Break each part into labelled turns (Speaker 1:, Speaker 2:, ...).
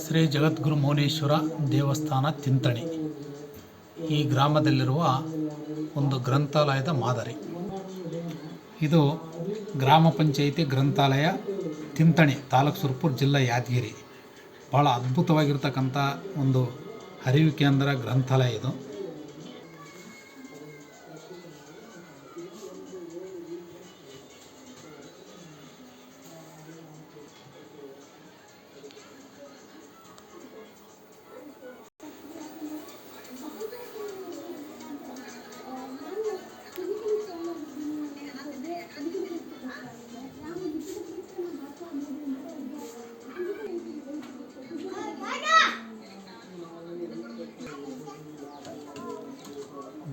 Speaker 1: ಶ್ರೀ ಜಗದ್ಗುರು ಮೌನೇಶ್ವರ ದೇವಸ್ಥಾನ ತಿಂತಣಿ ಈ ಗ್ರಾಮದಲ್ಲಿರುವ ಒಂದು ಗ್ರಂಥಾಲಯದ ಮಾದರಿ. ಇದು ಗ್ರಾಮ ಪಂಚಾಯಿತಿ ಗ್ರಂಥಾಲಯ ತಿಂತಣಿ, ತಾಲೂಕು ಸುರಪುರ, ಜಿಲ್ಲಾ ಯಾದಗಿರಿ. ಭಾಳ ಅದ್ಭುತವಾಗಿರ್ತಕ್ಕಂಥ ಒಂದು ಅರಿವು ಕೇಂದ್ರ ಗ್ರಂಥಾಲಯ ಇದು.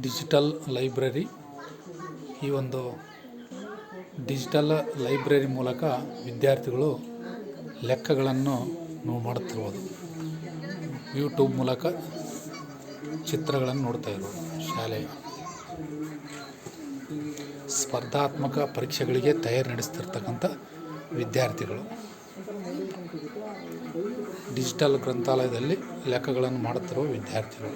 Speaker 1: Digital library. ಈ ಒಂದು ಡಿಜಿಟಲ್ ಲೈಬ್ರರಿ ಮೂಲಕ ವಿದ್ಯಾರ್ಥಿಗಳು ಲೆಕ್ಕಗಳನ್ನು ಮಾಡುತ್ತಿರುವುದು, ಯೂಟ್ಯೂಬ್ ಮೂಲಕ ಚಿತ್ರಗಳನ್ನು ನೋಡ್ತಾ ಇರೋದು. ಶಾಲೆಯ ಸ್ಪರ್ಧಾತ್ಮಕ ಪರೀಕ್ಷೆಗಳಿಗೆ ತಯಾರಿ ನಡೆಸ್ತಿರ್ತಕ್ಕಂಥ ವಿದ್ಯಾರ್ಥಿಗಳು ಡಿಜಿಟಲ್ ಗ್ರಂಥಾಲಯದಲ್ಲಿ ಲೆಕ್ಕಗಳನ್ನು ಮಾಡುತ್ತಿರುವ ವಿದ್ಯಾರ್ಥಿಗಳು.